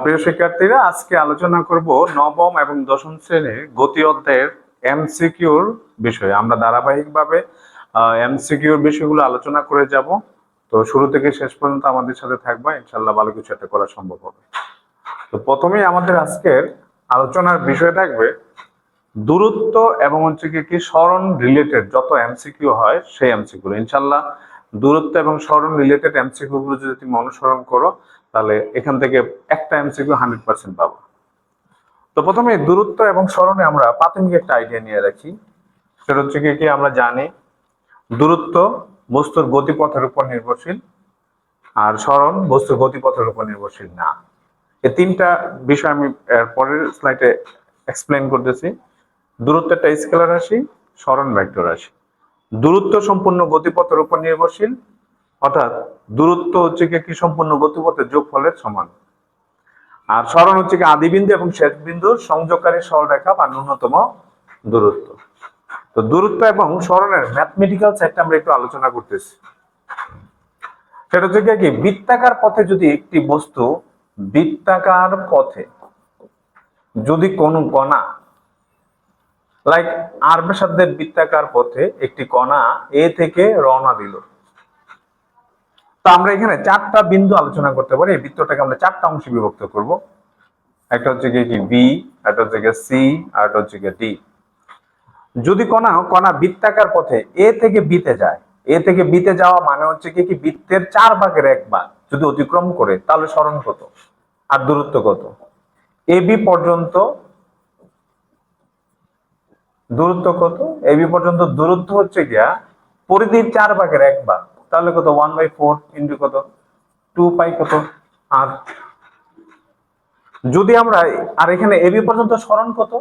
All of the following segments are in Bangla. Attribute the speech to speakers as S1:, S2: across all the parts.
S1: প্রিয় শিক্ষার্থীরা, আজকে আলোচনা করব নবম এবং দশম শ্রেণীর গতি অধ্যায়ের এমসিকিউর বিষয়ে। আমরা ধারাবাহিকভাবে এমসিকিউর বিষয়গুলো আলোচনা করে যাব। তো শুরু থেকে শেষ পর্যন্ত আমাদের সাথে থাকবা, ইনশাআল্লাহ ভালো কিছু একটা করা সম্ভব হবে। তো প্রথমেই আমাদের আজকের আলোচনার বিষয় থাকবে দূরত্ব এবং কি সরণ রিলেটেড যত এমসিকিউ হয় সেই এমসিকিউ। ইনশাআল্লাহ দূরত্ব এবং সরণ রিলেটেড এমসিকিউ গুলো যদি তুমি অনুসরণ করো তাহলে এখান থেকে একটা এমসিকিউ 100% পাবো। তো প্রথমে দূরত্ব এবং সরণে আমরা প্রাথমিক একটা আইডিয়া নিয়ে রাখি। সেটা হচ্ছে কি আমরা জানি দূরত্ব বস্তুর গতিপথের উপর নির্ভরশীল, আর সরণ বস্তুর গতিপথের উপর নির্ভরশীল না। এই তিনটা বিষয় আমি পরের স্লাইডে এক্সপ্লেন করতেছি। দূরত্ব একটা স্কেলার রাশি, সরণ ভেক্টর রাশি। দূরত্ব সম্পূর্ণ গতিপথের উপর নির্ভরশীল, অর্থাৎ দূরত্ব হচ্ছে কি সম্পূর্ণ গতিপথের যোগফলের সমান। আর সরণ হচ্ছে কি আদিবিন্দু এবং শেষ বিন্দুর সংযোগকারী সরলরেখা বা ন্যূনতম দূরত্ব। তো দূরত্ব এবং সরণের ম্যাথমেটিক্যাল সাইডটা আমরা একটু আলোচনা করতেছি। সেটা হচ্ছে কি বৃত্তাকার পথে যদি একটি বস্তু বৃত্তাকার পথে যদি কোনো কণা লাইক আর্মের বৃত্তাকার পথে একটি কণা এ থেকে রওনা দিল, তো আমরা এখানে চারটা বিন্দু আলোচনা করতে পারি। এই বৃত্তটাকে আমরা চারটা অংশে বিভক্ত করব। একটা হচ্ছে কি বি, একটা হচ্ছে কি সি, আর একটা হচ্ছে কি ডি। যদি কণা বৃত্তাকার পথে এ থেকে বিতে যায়, এ থেকে বিতে যাওয়া মানে হচ্ছে কি বৃত্তের 4/1 যদি অতিক্রম করে, তাহলে সরণ কত আর দূরত্ব কত? এ বি পর্যন্ত দূরত্ব কত? এ বি পর্যন্ত দূরত্ব হচ্ছে গিয়া পরিধির 4/1, তাহলে কত? 1/4 ইন্টু কত 2π কত আর। যদি আমরা আর এখানে এবি পর্যন্ত সরণ কত?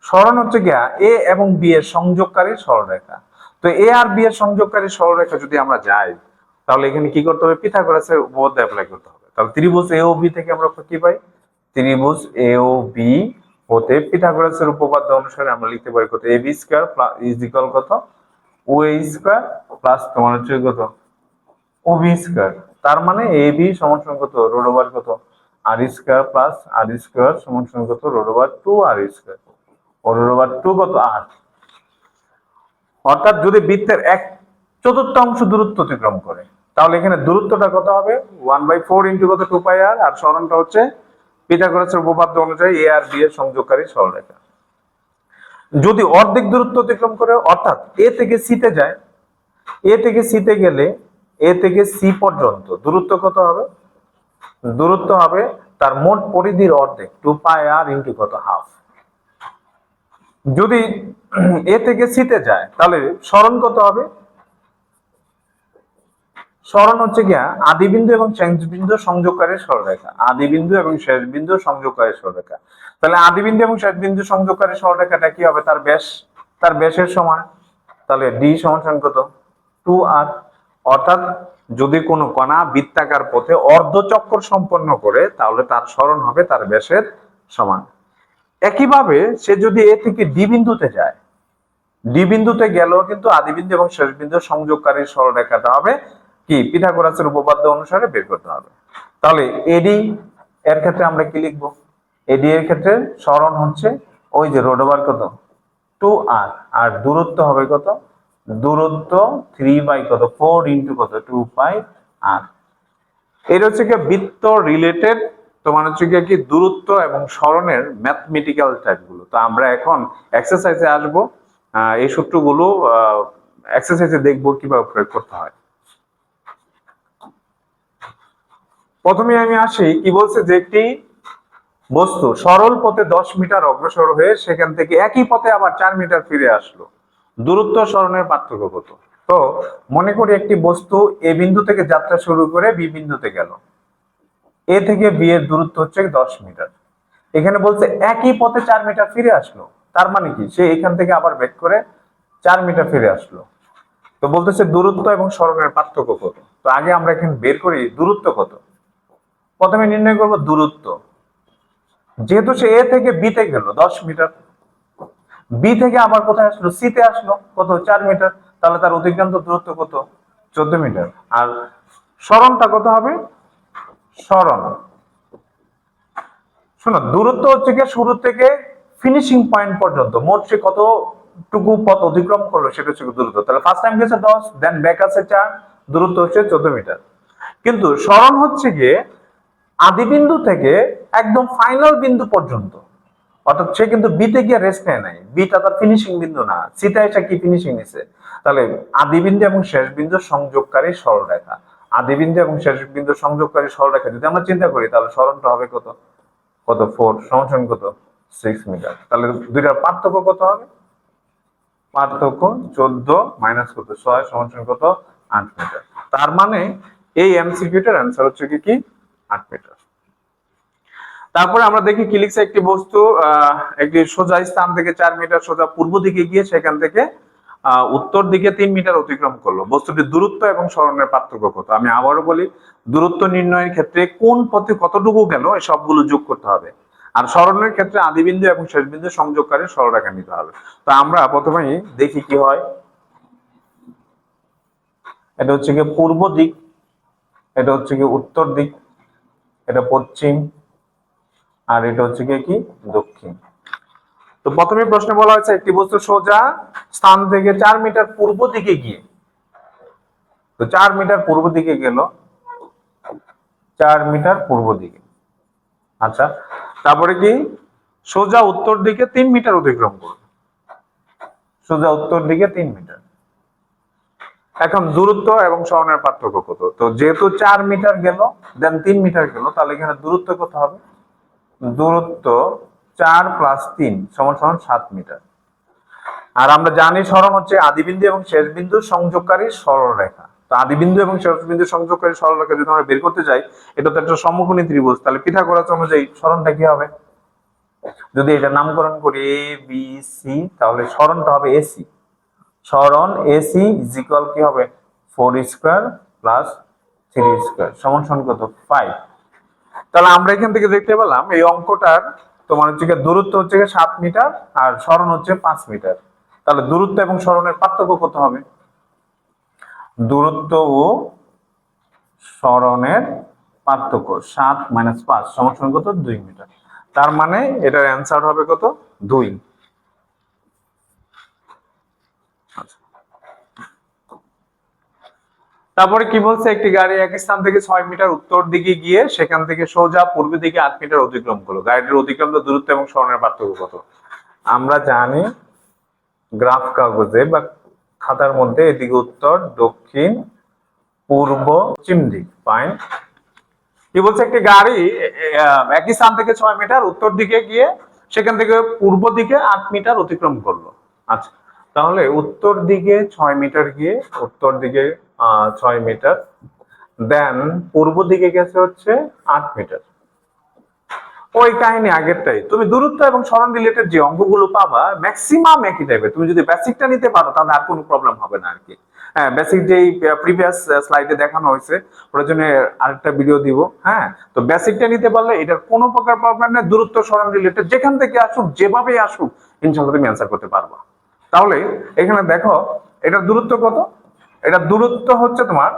S1: সরণ হচ্ছে গিয়া এ এবং বি এর সংযোগকারী সরলরেখা। তো এ আর বি এর সংযোগকারী সরলরেখা যদি আমরা যাই, তাহলে এখানে কি করতে হবে? পিথাগোরাসের উপপাদ্য অ্যাপ্লাই করতে হবে। তাহলে ত্রিভুজ এ ও বি থেকে আমরা কি পাই? ত্রিভুজ এ ও বি হতে পিথাগোরাসের উপপাদ্য অনুসারে আমরা লিখতে পারি কত? A B square is equal কত? ও এ স্কয়ার প্লাস তোমার হচ্ছে কত? ও বি স্কয়ার। তার মানে এ বি সমান কত? রুট ওভার কত? আর স্কয়ার প্লাস আর স্কয়ার সমান কত? রুট ওভার 2 আর স্কয়ার। রুট ওভার 2 কত? 8। অর্থাৎ যদি বৃত্তের 1/4 দূরত্ব অতিক্রম করে, তাহলে এখানে দূরত্বটা কত হবে? 1/4 ইন্টু কত? 2π আর। আর সরণটা হচ্ছে পিথাগোরাসের উপপাদ্য অনুযায়ী এ আর বি এর সংযোগকারী সরলরেখা। যদি অর্ধেক দূরত্ব অতিক্রম করে, অর্থাৎ এ থেকে সি তে যায়, এ থেকে সি তে গেলে এ থেকে সি পর্যন্ত দূরত্ব কত হবে? দূরত্ব হবে তার মোট পরিধির অর্ধেক, 2π আর ইন্টু কত? হাফ। যদি এ থেকে সি তে যায়, তাহলে সরণ কত হবে? সরণ হচ্ছে গিয়া আদিবিন্দু এবং শেষ বিন্দু সংযোগকারী সরলরেখা। আদিবিন্দু এবং শেষ বিন্দু সংযোগকারী সরলরেখা। তাহলে আদিবিন্দু এবং শেষ বিন্দু সংযোগকারী সরলরেখাটা কি হবে? তার ব্যাস, তার ব্যাসের সমান। তাহলে ডি সমান কত? 2r। অর্থাৎ যদি কোনো কণা বৃত্তাকার পথে অর্ধচক্র সম্পন্ন করে, তাহলে তার সরণ হবে তার ব্যাসের সমান। একইভাবে সে যদি এ থেকে ডি বিন্দুতে যায়, ডি বিন্দুতে গেলেও কিন্তু আদিবিন্দু এবং শেষ বিন্দু সংযোগকারী সরলরেখাটা হবে কি পিথাগোরাসের উপপাদ্য অনুসারে বের করতে হবে। তাহলে এডি এর ক্ষেত্রে আমরা কি লিখবো? এডি এর ক্ষেত্রে সরণ হচ্ছে ওই যে রুট ওভার কত? 2r। আর দূরত্ব হবে কত? দূরত্ব 3 কত? 4 ইন্টু কত? 2π আর। এটা হচ্ছে কি বৃত্ত রিলেটেড তোমার হচ্ছে কি দূরত্ব এবং সরণের ম্যাথমেটিক্যাল টাইপগুলো। তো আমরা এখন এক্সারসাইজে আসবো। এই সূত্রগুলো এক্সারসাইজে দেখবো কিভাবে প্রয়োগ করতে হয়। প্রথমে আমি আসি, কি বলছে যে একটি বস্তু সরল পথে 10 মিটার অগ্রসর হয়ে সেখান থেকে একই পথে আবার 4 মিটার ফিরে আসলো, দূরত্ব সরণের পার্থক্য কত? তো মনে করি একটি বস্তু এ বিন্দু থেকে যাত্রা শুরু করে বি বিন্দুতে গেল। এ থেকে বি এর দূরত্ব হচ্ছে 10 মিটার। এখানে বলছে একই পথে 4 মিটার ফিরে আসলো, তার মানে কি সে এখান থেকে আবার ব্যাক করে 4 মিটার ফিরে আসলো। তো বলতেছে দূরত্ব এবং সরণের পার্থক্য কত? তো আগে আমরা এখানে বের করি দূরত্ব কত। প্রথমে নির্ণয় করব দূরত্ব। যেহেতু সে এ থেকে বি তে গেল 10 মিটার, বি থেকে আবার কোথায় আসলো? সি তে আসলো, কত? 4 মিটার। তাহলে তার অতিক্রান্ত দূরত্ব কত? 14 মিটার। আর সরণটা কত হবে? সরণ। শোনো, দূরত্ব হচ্ছে কি শুরু থেকে ফিনিশিং পয়েন্ট পর্যন্ত মোট সে কতটুকু পথ অতিক্রম করলো সেটা হচ্ছে দূরত্ব। তাহলে ফার্স্ট টাইম গেছে 10, দেন ব্যাক আছে 4, দূরত্ব হচ্ছে 14 মিটার। কিন্তু সরণ হচ্ছে গিয়ে আদি বিন্দু থেকে একদম ফাইনাল বিন্দু পর্যন্ত, অর্থাৎ সে কিন্তু বিতে গিয়ে রেস্ট নেয় নাই, বিটা তার ফিনিশিং বিন্দু না, সিতে এসে কি ফিনিশিং নিছে। তাহলে আদি বিন্দু এবং শেষ বিন্দু সংযোগকারী সরলরেখা, আদি বিন্দু এবং শেষ বিন্দু সংযোগকারী সরলরেখা যদি আমরা চিন্তা করি তাহলে সরণটা হবে কত, 4 সমান কত 6 মিটার। তাহলে দুইটার পার্থক্য কত হবে, পার্থক্য 14 মাইনাস কত 6 সমান কত 8 মিটার। তার মানে এই এমসিকিউটার অ্যান্সার হচ্ছে কি 8 মিটার। তারপরে আমরা দেখি কি লিখছে, একটি বস্তু একটি সোজা স্থান থেকে 4 মিটার সোজা পূর্ব দিকে গিয়ে সেখান থেকে উত্তর দিকে 3 মিটার অতিক্রম করলো। বস্তুটির দূরত্ব এবং সরণের পার্থক্য কত। আমি আবারও বলি, দূরত্ব নির্ণয়ের ক্ষেত্রে কোন পথে কতটুকু গেল এই সবগুলো যোগ করতে হবে, আর সরণের ক্ষেত্রে আদি বিন্দু এবং শেষ বিন্দু সংযোগকারী সরলরেখা নিতে হবে। তো আমরা প্রথমেই দেখি কি হয়। এটা হচ্ছে কি পূর্ব দিক, এটা হচ্ছে কি উত্তর দিক, এটা পশ্চিম, আর এটা হচ্ছে কি দক্ষিণ। তো প্রথমে প্রশ্নে বলা হয়েছে একটি বস্তু সোজা স্থান থেকে 4 মিটার পূর্ব দিকে গিয়ে, তো 4 মিটার পূর্ব দিকে গেল, 4 মিটার পূর্ব দিকে। আচ্ছা, তারপরে কি সোজা উত্তর দিকে 3 মিটার অতিক্রম করবে, সোজা উত্তর দিকে 3 মিটার। এখন দূরত্ব এবং সরণের পার্থক্য কত। তো যেহেতু 4 মিটার গেল দেন 3 মিটার গেল, তাহলে এখানে দূরত্ব কত হবে, দূরত্ব 4 প্লাস 3 সমান 7 মিটার। আর আমরা জানি সরণ হচ্ছে আদি বিন্দু এবং শেষ বিন্দু সংযোগকারী সরলরেখা। তো আদি বিন্দু এবং শেষ বিন্দু সংযোগকারী সরলরেখা যদি আমরা বের করতে যাই, এটা তো একটা সমকোণী ত্রিভুজ, তাহলে পিথাগোরাস অনুযায়ী সরণটা কি হবে, যদি এটা নামকরণ করি এ বি সি, তাহলে সরণটা হবে এসি। সরণ এসি ইজ ইকুয়াল কি হবে 4 স্কয়ার প্লাস 3 স্কয়ার সমান কত 5। তাহলে আমরা এখান থেকে দেখতে পেলাম এই অঙ্কটার তোমার হচ্ছে দূরত্ব হচ্ছে 7 মিটার আর সরণ হচ্ছে 5 মিটার। তাহলে দূরত্ব এবং সরণের পার্থক্য কত হবে, দূরত্ব ও সরণের পার্থক্য 7 মাইনাস 5 সমান কত 2 মিটার। তার মানে এটার অ্যান্সার হবে কত 2। তারপরে কি বলছে, একটি গাড়ি এক স্থান থেকে 6 মিটার উত্তর দিকে গিয়ে সেখান থেকে সোজা পূর্ব দিকে 8 মিটার অতিক্রম করলো। গাড়িটির অতিক্রান্ত দূরত্ব এবং সরণের পার্থক্য কত। আমরা জানি গ্রাফ কাগজে বা খাতার মধ্যে এদিকে উত্তর, দক্ষিণ, পূর্ব, পশ্চিম দিক পাইন। কি বলছে, একটি গাড়ি একই স্থান থেকে 6 মিটার উত্তর দিকে গিয়ে সেখান থেকে পূর্ব দিকে 8 মিটার অতিক্রম করলো। আচ্ছা, তাহলে উত্তর দিকে 6 মিটার গিয়ে উত্তর দিকে 6 মিটার, দেন পূর্ব দিকে গেছে হচ্ছে 8 মিটার। ওই কাহিনী আগেরটাই, তুমি দূরত্ব এবং সরণ রিলেটেড যে অঙ্কগুলো পাবা ম্যাক্সিমাম একই টাইপের। তুমি যদি বেসিকটা নিতে পারো তাহলে আর কোনো প্রবলেম হবে না আর কি। হ্যাঁ, বেসিক যেই প্রিভিয়াস স্লাইডে দেখানো হয়েছে ওটার জন্য আরেকটা ভিডিও দিব। হ্যাঁ, তো বেসিকটা নিতে পারলে এটার কোনো প্রকার প্রবলেম নেই। দূরত্ব সরণ রিলেটেড যেখান থেকে আসুক যেভাবেই আসুক ইনশাআল্লাহ তুমি অ্যান্সার করতে পারবা। তাহলে এখানে দেখো এটার দূরত্ব কত, এটার দূরত্ব হচ্ছে তোমার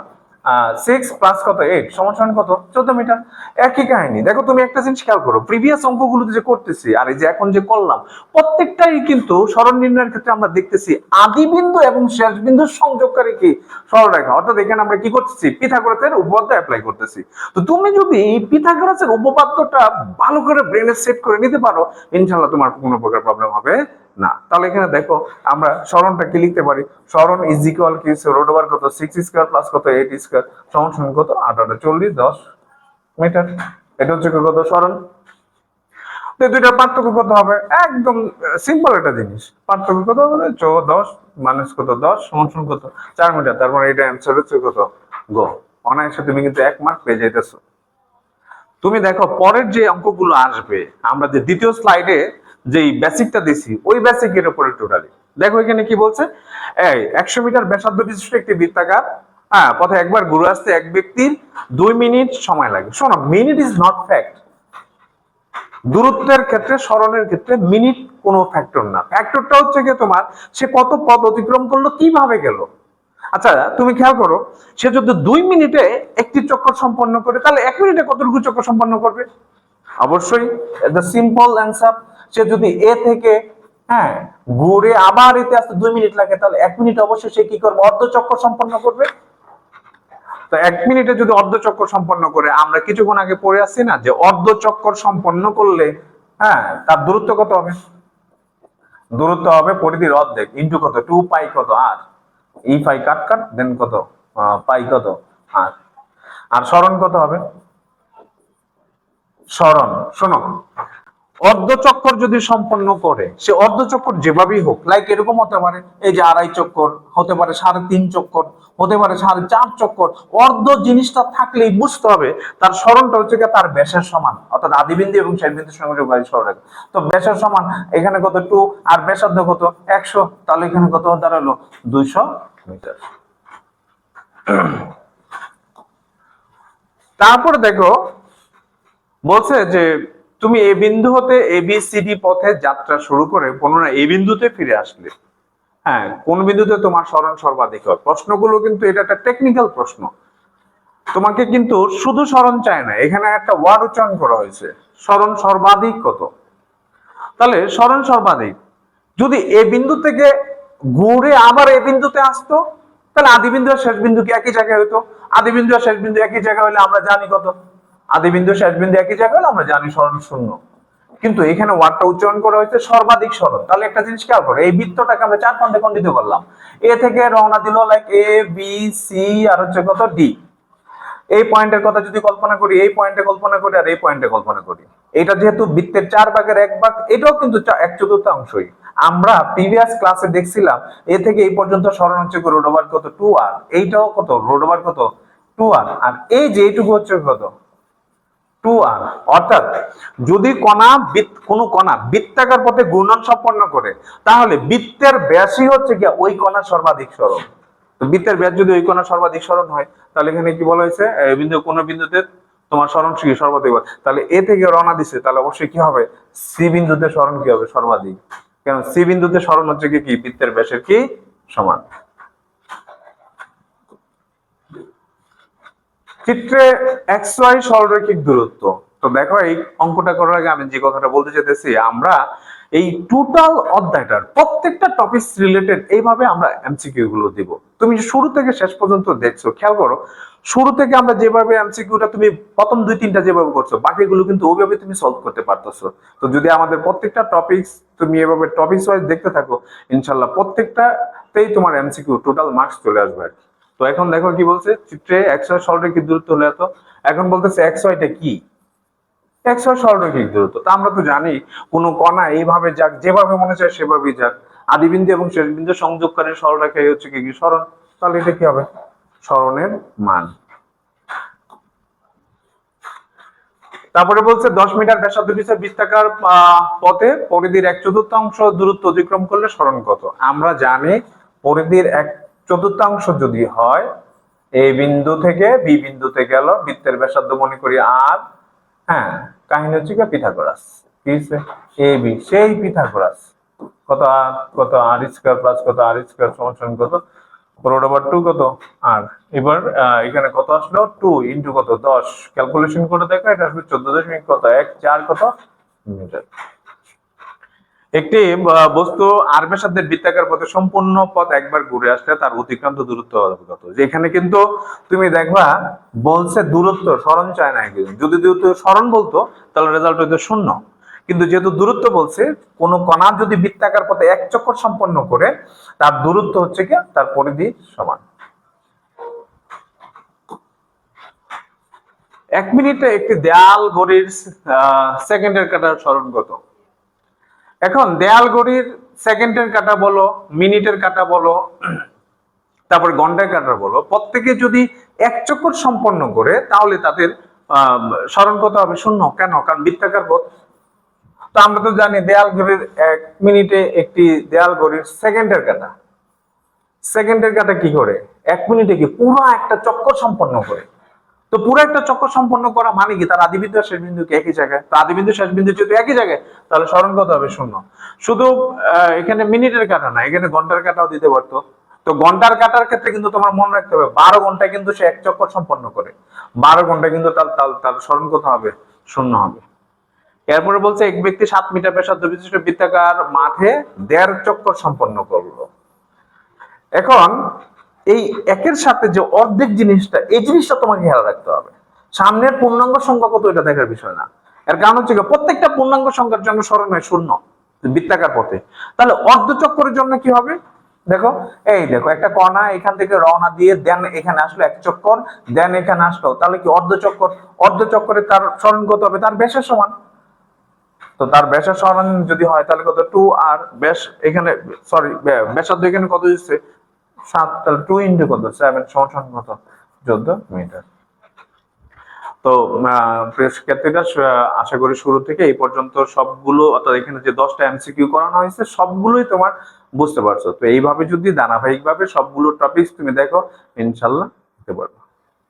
S1: 6 প্লাস কত 8 সমান কত 14 মিটার। একই কাহিনী। দেখো তুমি একটা জিনিস খেয়াল করো, প্রিভিয়াস অঙ্কগুলোতে যে করতেছি আর এই যে এখন যে করলাম প্রত্যেকটাই কিন্তু সরণ নির্ণয়ের ক্ষেত্রে আমরা দেখতেছি আদি বিন্দু এবং শেষ বিন্দুর সংযোগকারী কি সরলরেখা। অর্থাৎ এখানে আমরা কি করতেছি, পিথাগোরাসের উপপাদ্য অ্যাপ্লাই করতেছি। তো তুমি যদি এই পিথাগোরাসের উপপাদ্যটা ভালো করে ব্রেনে সেট করে নিতে পারো ইনশাআল্লাহ তোমার কোনো প্রকার প্রবলেম হবে না। তাহলে এখানে দেখো আমরা সরণটা কি লিখতে পারি, সরণ ইজ ইকুয়াল কি রুট ওভার কত 6 স্কয়ার প্লাস কত 8 স্কয়ার সমান কত 8 8 40 10 মিটার। এটা হচ্ছে কত সরণ। তো দুইটার পার্থক্য কত হবে, একদম সিম্পল একটা জিনিস। পার্থক্য কত হবে 10 মাইনাস কত 10 সমান কত 4 মিটার। তার মানে এটা অ্যানসার হচ্ছে কত গো। অনায়াসে তুমি কিন্তু 1 মার্ক পেয়ে যাইতেছো। তুমি দেখো পরের যে অঙ্কগুলো আসবে, আমরা যে দ্বিতীয় স্লাইডে যেই বেসিকটা দিছি ওই বেসিকের উপরে টোটালি দেখো এখানে কি বলছে, এই 100 মিটার ব্যাসার্ধ বিশিষ্ট একটি বৃত্তাকার পথে একবার ঘুরে আসতে এক ব্যক্তির 2 মিনিট সময় লাগে। শোনো, মিনিট ইজ নট ফ্যাক্ট। দূরত্বের ক্ষেত্রে সরণের ক্ষেত্রে মিনিট কোনো ফ্যাক্টর না। ফ্যাক্টরটা হচ্ছে কি তোমার সে কত পথ অতিক্রম করলো, কিভাবে গেল। আচ্ছা তুমি খেয়াল করো, সে যদি 2 মিনিটে একটি চক্কর সম্পন্ন করে, তাহলে 1 মিনিটে কতটুকু চক্কর সম্পন্ন করবে? অবশ্যই দ্য সিম্পল অ্যান্সার, সে যদি এ থেকে হ্যাঁ ঘুরে আবার এতে আসতে 2 মিনিট লাগে, তাহলে 1 মিনিট অবশ্যই সে কি করবে? অর্ধচক্কর সম্পন্ন করবে। তো 1 মিনিটে যদি অর্ধচক্কর সম্পন্ন করে, আমরা কিছুক্ষণ আগে পড়ে আসছি না যে অর্ধচক্কর সম্পন্ন করলে তার দূরত্ব কত হবে? দূরত্ব হবে পরিধির অর্ধেক ইন্টু কত? 2 পাই কত আর, ই পাই কাট কাট দেন কত পাই কত আর। আর সরণ কত হবে? সরণ শোনো, অর্ধচক্কর যদি সম্পন্ন করে, সে অর্ধচক্কর যেভাবেই হোক, লাইক এরকম হতে পারে, এই যে 2.5 চক্কর হতে পারে, 3.5 চক্কর হতে পারে, 4.5 চক্কর, অর্ধ জিনিসটা থাকলেই বুঝতে হবে তার সরণটা হচ্ছে তার ব্যাসের সমান, অর্থাৎ আদিবিন্দু এবং শেষবিন্দুর সঙ্গে সরণ। তো ব্যাসের সমান এখানে কত? 2, আর ব্যাসার্ধ কত? 100, তাহলে এখানে কত দাঁড়ালো? 200 মিটার। তারপরে দেখো বলছে যে তুমি এ বিন্দু হতে ABCD পথে যাত্রা শুরু করে পুনরায় এই বিন্দুতে ফিরে আসলে কোন বিন্দুতে তোমার সরণ সর্বাধিক হয়। প্রশ্নগুলো কিন্তু এটা একটা টেকনিক্যাল প্রশ্ন, তোমাকে কিন্তু শুধু সরণ চায় না, এখানে একটা ওয়ার্ড উচ্চারণ করা হয়েছে, সরণ সর্বাধিক কত। তাহলে সরণ সর্বাধিক যদি এ বিন্দু থেকে ঘুরে আবার এ বিন্দুতে আসতো, তাহলে আদি বিন্দু আর শেষ বিন্দু কি একই জায়গায় হতো? আদি বিন্দু আর শেষ বিন্দু একই জায়গায় হলে আমরা জানি কত? আদি বিন্দু শেষ বিন্দু একই জায়গায় হলে আমরা জানি সরণ 0। কিন্তু এখানে ওয়ার্ডটা উচ্চারণ করা হয়েছে সর্বাধিক সরণ। তাহলে একটা জিনিস খেয়াল করো, এই বৃত্তটাকে আমরা 4 খণ্ডে খণ্ডিত করলাম। এ থেকে রওনা দিল লাইক ABC আর হচ্ছে কত ডি। এই পয়েন্টের কথা যদি কল্পনা করি, এই পয়েন্টে কল্পনা করি, আর এই পয়েন্টে কল্পনা করি, এটা যেহেতু বৃত্তের 4/1 এটাও কিন্তু 1/4 আমরা প্রিভিয়াস ক্লাসে দেখছিলাম এ থেকে এই পর্যন্ত সরণ হচ্ছে √, কত 2r, এইটাও কত √, কত 2r, আর এই যে এইটুকু হচ্ছে কত 2r। অর্থাৎ যদি কোনো কণা বৃত্তাকার পথে ঘূর্ণন সম্পন্ন করে, তাহলে বৃত্তের ব্যাসই হচ্ছে কি ওই কণার সর্বাধিক সরণ। তো বৃত্তের ব্যাস যদি ওই কণার সর্বাধিক সরণ হয়, তাহলে এখানে কি বলা হয়েছে? কোন বিন্দুতে তোমার সরণ সর্বাধিক, তাহলে এ থেকে রওনা দিছে, তাহলে অবশ্যই কি হবে? সি বিন্দুতে সরণ কি হবে? সর্বাধিক। কারণ সি বিন্দুতে সরণ হচ্ছে কি বৃত্তের ব্যাসের কি সমান। চিত্রে XY সরলরৈখিক দূরত্ব। তো দেখো এই অঙ্কটা করার আগে আমি যে কথাটা বলতে চাইতেছি, আমরা এই টোটাল অধ্যায়টার প্রত্যেকটা টপিক রিলেটেড এইভাবে আমরা এমসিকিউ গুলো দিব। তুমি শুরু থেকে শেষ পর্যন্ত দেখছো, খেয়াল করো, শুরু থেকে আমরা যেভাবে এমসিকিউটা তুমি প্রথম 2-3টা যেভাবে করছো, বাকিগুলো কিন্তু ওইভাবে তুমি সলভ করতে পারতেছো। তো যদি আমাদের প্রত্যেকটা টপিকস তুমি এভাবে টপিকস ওয়াইজ দেখতে থাকো, ইনশাআল্লাহ প্রত্যেকটাতেই তোমার এমসিকিউ টোটাল মার্কস চলে আসবে আর কি। তো এখন দেখো কি বলছে, চিত্রে XY সরলরৈখিক দূরত্ব হলে এত। এখন বলতেছে XY টা কি? XY সরলরৈখিক দূরত্ব। তা আমরা তো জানি কোন কণা এইভাবে যাক, যেভাবে মনে চায় সেভাবেই যাক, আদি বিন্দু এবং শেষ বিন্দু সংযোগকারী সরলরেখাই হচ্ছে কি সরণ। তাহলে এটা কি হবে? সরণের মান। তারপরে বলছে 10 মিটার ব্যাসার্ধ বিশিষ্ট বৃত্তাকার পথে পরিধির 1/4 দূরত্ব অতিক্রম করলে সরণ কত। আমরা জানি পরিধির 1/4 যদি হয়, এ বিন্দু থেকে বি বিন্দুতে গেল, বৃত্তের ব্যাসার্ধ মনে করি আর, কাহিনী হচ্ছে কি পিথাগোরাস, কি এ বি, সেই পিথাগোরাস কত আর স্কয়ার প্লাস কত আর স্কয়ার সমান কত √2 কত আর। এবার এখানে কত আসলো? 2 ইনটু কত 10, ক্যালকুলেশন করে দেখো, এটা আসবে 14 কত 1/4 কত মিটার। একটি বস্তু আর ব্যাসার্ধের বৃত্তাকার পথে সম্পূর্ণ পথ একবার ঘুরে আসলে তার অতিক্রান্ত দূরত্ব হবে কত। যেখানে কিন্তু তুমি দেখবা বলছে দূরত্ব, সরণ চায় না। যদি দূরত্ব সরণ বলতো তাহলে রেজাল্ট হইতো 0, কিন্তু যেহেতু দূরত্ব বলছে, কোন কণা যদি বৃত্তাকার পথে 1 চক্কর সম্পন্ন করে, তার দূরত্ব হচ্ছে কি তার পরিধি সমান। 1 মিনিটে একটি দেয়াল ঘড়ির সেকেন্ডের কাঁটার সরণ কত। এখন দেয়াল ঘড়ির সেকেন্ডের কাঁটা বলো, মিনিটের কাঁটা বলো, তারপর ঘন্টার কাঁটা বলো, প্রত্যেকে যদি 1 চক্কর সম্পন্ন করে, তাহলে তাদের সরণ কত হবে? 0। কেন? কারণ বৃত্তাকার পথ। তো আমরা তো জানি দেয়াল ঘড়ির 1 মিনিটে একটি দেয়াল ঘড়ির সেকেন্ডের কাঁটা কি করে 1 মিনিটে কি পুরো একটা চক্কর সম্পন্ন করে। তো পুরো একটা চক্কর সম্পন্ন করা মানে কি তার আদি বিন্দু আর শেষ বিন্দু কি একই জায়গায়? তো আদি বিন্দু শেষ বিন্দু যদি একই জায়গায়, তাহলে সরণ কত হবে? 0। শুধু এখানে মিনিটের কাঁটা না, এখানে ঘন্টার কাঁটাও দিতে পারতো, তো ঘন্টার কাটার ক্ষেত্রে কিন্তু তোমার মনে রাখতে হবে 12 ঘন্টায় কিন্তু সে এক চক্কর সম্পন্ন করে, 12 ঘন্টায় কিন্তু তার তার তার স্মরণ কত হবে, 0 হবে। এরপরে বলছে এক ব্যক্তি 7 মিটার ব্যাসার্ধ বিশিষ্ট বৃত্তাকার মাঠে 1.5 চক্কর সম্পন্ন করলো। এখন এই একের সাথে যে অর্ধেক জিনিসটা, এই জিনিসটা তোমাকে খেয়াল রাখতে হবে। সামনের পূর্ণাঙ্গ সংখ্যা কত এটা দেখার বিষয় না, এর কারণ হচ্ছে প্রত্যেকটা পূর্ণাঙ্গ সংখ্যার জন্য স্মরণ হয় 0 বৃত্তাকার পথে। তাহলে অর্ধচক্করের জন্য কি হবে, দেখো এই দেখো একটা কণা এখান থেকে রওনা দিয়ে দেন এখানে আসলো 1 চক্কর, দেন এখানে আসলো, তাহলে কি অর্ধচক্কর, অর্ধচক্করে তার স্মরণ কত হবে, তার ব্যাসের সমান। তো তার ব্যাসের সমান যদি হয় তাহলে কত 2, আর ব্যাস এখানে সরি ব্যাসার্ধ এখানে কত দিচ্ছে 7, তাহলে 2 ইন্টু কত 7 সমান সমান কত 14 মিটার। তো প্রিয় শিক্ষার্থীরা, আশা করি শুরু থেকে এই পর্যন্ত সবগুলো, অর্থাৎ এখানে যে 10টা এমসিকিউ করানো হয়েছে সবগুলোই তোমার বুঝতে পারছো। তো এইভাবে যদি ধারাবাহিক ভাবে সবগুলো টপিক তুমি দেখো, ইনশাল্লাহ বুঝতে পারবে।